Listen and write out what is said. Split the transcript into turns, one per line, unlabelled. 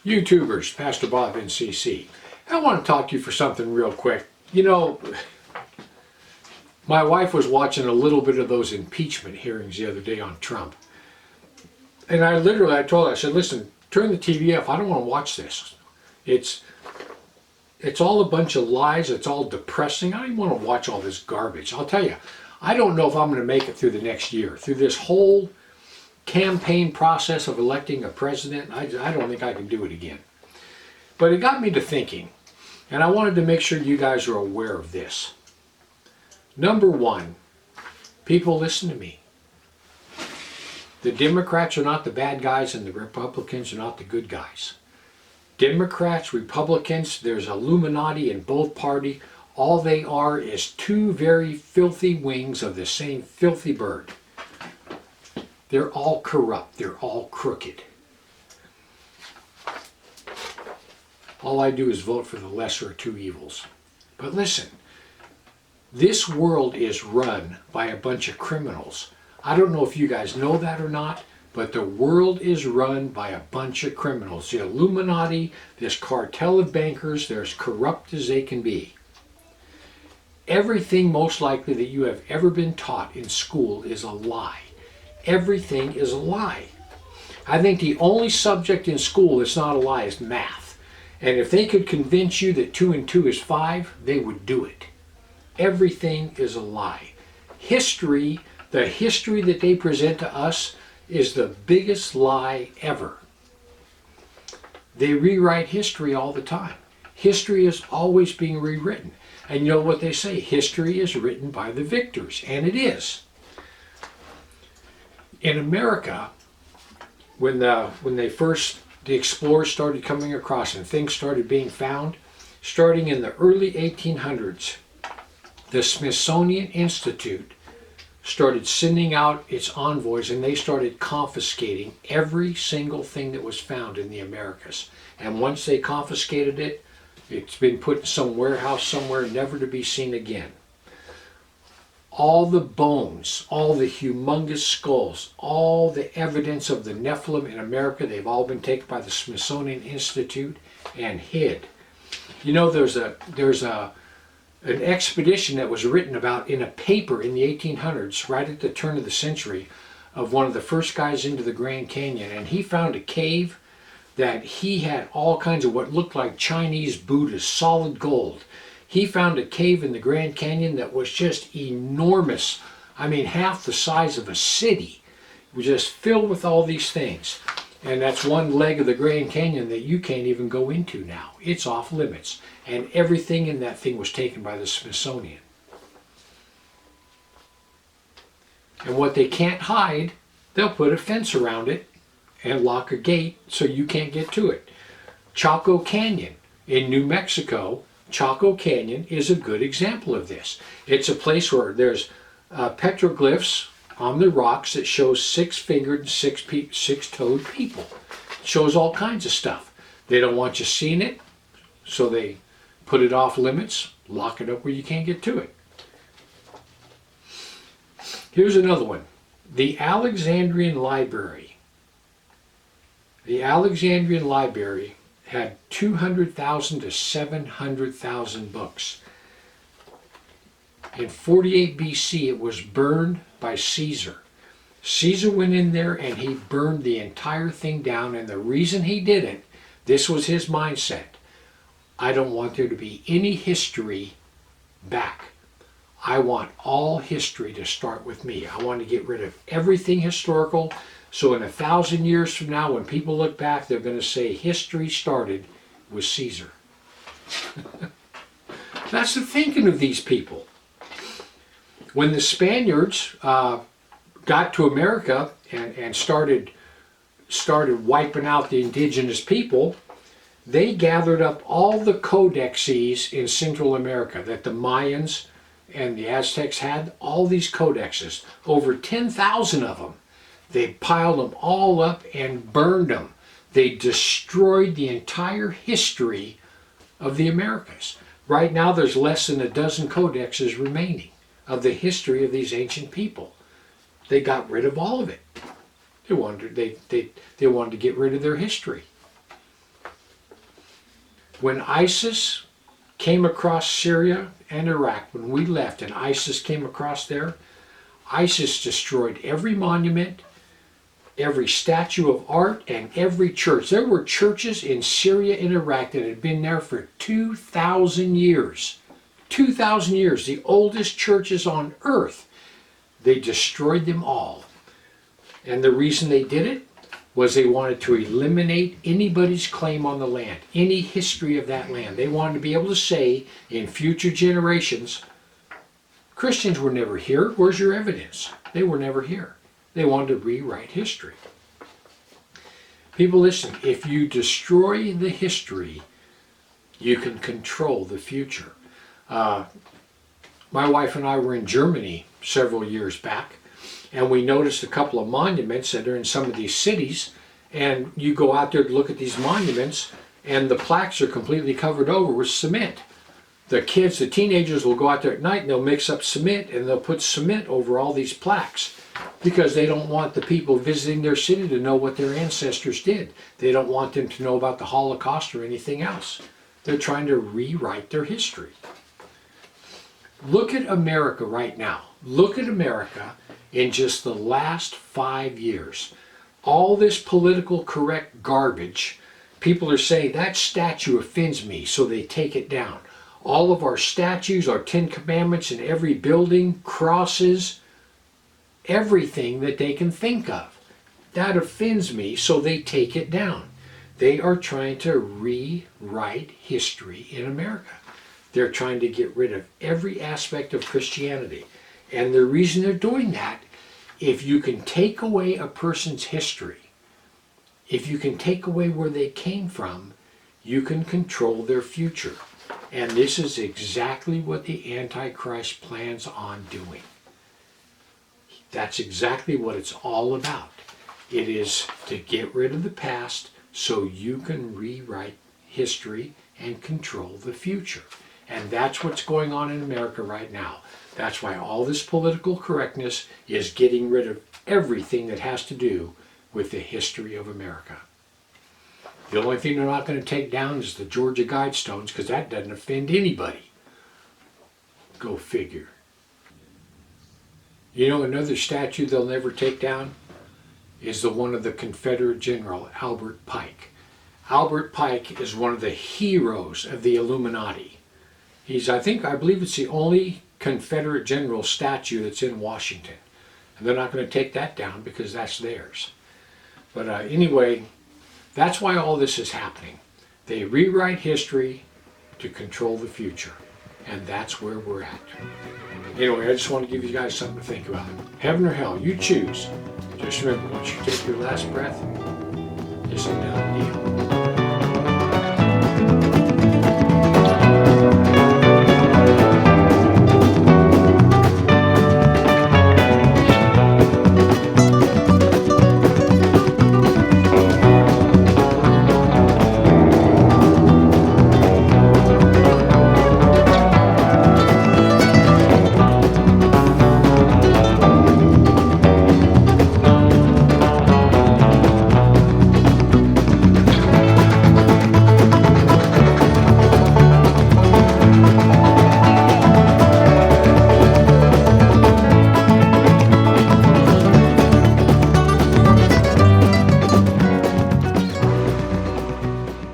YouTubers, Pastor Bob NCC. I want to talk to you for something real quick. You know, my wife was watching a little bit of those impeachment hearings the other day on Trump. And I told her, I said, listen, turn the TV off. I don't want to watch this. It's all a bunch of lies. It's all depressing. I don't even want to watch all this garbage. I'll tell you, I don't know if I'm going to make it through the next year. Through this whole campaign process of electing a president, I don't think I can do it again. But it got me to thinking, and I wanted to make sure you guys are aware of this. Number one, people, listen to me. The Democrats are not the bad guys and the Republicans are not the good guys. Democrats, Republicans, there's Illuminati in both parties. All they are is two very filthy wings of the same filthy bird. They're all corrupt. They're all crooked. All I do is vote for the lesser of two evils. But listen, this world is run by a bunch of criminals. I don't know if you guys know that or not, but the world is run by a bunch of criminals. The Illuminati, this cartel of bankers, they're as corrupt as they can be. Everything most likely that you have ever been taught in school is a lie. Everything is a lie. I think the only subject in school that's not a lie is math. And if they could convince you that 2 and 2 is 5, they would do it. Everything is a lie. History, the history that they present to us, is the biggest lie ever. They rewrite history all the time. History is always being rewritten. And you know what they say? History is written by the victors. And it is. In America, when the explorers started coming across and things started being found, starting in the early 1800s, the Smithsonian Institute started sending out its envoys and they started confiscating every single thing that was found in the Americas. And once they confiscated it, it's been put in some warehouse somewhere, never to be seen again. All the bones, all the humongous skulls, all the evidence of the Nephilim in America, they've all been taken by the Smithsonian Institute and hid. You know, there's an expedition that was written about in a paper in the 1800s, right at the turn of the century, of one of the first guys into the Grand Canyon, and he found a cave that he had all kinds of what looked like Chinese Buddhas, solid gold. He found a cave in the Grand Canyon that was just enormous. I mean, half the size of a city. It was just filled with all these things. And that's one leg of the Grand Canyon that you can't even go into now. It's off limits. And everything in that thing was taken by the Smithsonian. And what they can't hide, they'll put a fence around it and lock a gate so you can't get to it. Chaco Canyon in New Mexico, Chaco Canyon is a good example of this. It's a place where there's petroglyphs on the rocks that shows 6-fingered, 6-toed people. It shows all kinds of stuff. They don't want you seeing it, so they put it off limits, lock it up where you can't get to it. Here's another one. The Alexandrian Library. The Alexandrian Library had 200,000 to 700,000 books. In 48 BC, it was burned by Caesar. Caesar went in there and he burned the entire thing down, and the reason he did it, this was his mindset. I don't want there to be any history back. I want all history to start with me. I want to get rid of everything historical. So in 1,000 years from now, when people look back, they're going to say history started with Caesar. That's the thinking of these people. When the Spaniards got to America and started wiping out the indigenous people, they gathered up all the codexes in Central America that the Mayans and the Aztecs had, all these codexes, over 10,000 of them. They piled them all up and burned them. They destroyed the entire history of the Americas. Right now there's less than a dozen codexes remaining of the history of these ancient people. They got rid of all of it. They wanted to get rid of their history. When ISIS came across Syria and Iraq, when we left and ISIS came across there, ISIS destroyed every monument, every statue of art, and every church. There were churches in Syria and Iraq that had been there for 2,000 years. 2,000 years, the oldest churches on earth. They destroyed them all. And the reason they did it was they wanted to eliminate anybody's claim on the land, any history of that land. They wanted to be able to say in future generations, Christians were never here. Where's your evidence? They were never here. They wanted to rewrite history. People, listen, if you destroy the history, you can control the future. My wife and I were in Germany several years back, and we noticed a couple of monuments that are in some of these cities, and you go out there to look at these monuments, and the plaques are completely covered over with cement. The kids, the teenagers will go out there at night and they'll mix up cement and they'll put cement over all these plaques because they don't want the people visiting their city to know what their ancestors did. They don't want them to know about the Holocaust or anything else. They're trying to rewrite their history. Look at America right now. Look at America in just the last 5 years. All this political correct garbage, people are saying that statue offends me, so they take it down. All of our statues, our 10 Commandments in every building, crosses, everything that they can think of. That offends me, so they take it down. They are trying to rewrite history in America. They're trying to get rid of every aspect of Christianity. And the reason they're doing that, if you can take away a person's history, if you can take away where they came from, you can control their future. And this is exactly what the Antichrist plans on doing. That's exactly what it's all about. It is to get rid of the past so you can rewrite history and control the future. And that's what's going on in America right now. That's why all this political correctness is getting rid of everything that has to do with the history of America. The only thing they're not going to take down is the Georgia Guidestones, because that doesn't offend anybody. Go figure. You know, another statue they'll never take down is the one of the Confederate General Albert Pike. Albert Pike is one of the heroes of the Illuminati. I believe it's the only Confederate General statue that's in Washington. And they're not going to take that down because that's theirs. But anyway, that's why all this is happening. They rewrite history to control the future. And that's where we're at. Anyway, I just want to give you guys something to think about. Heaven or hell, you choose. Just remember, once you take your last breath, it's enough.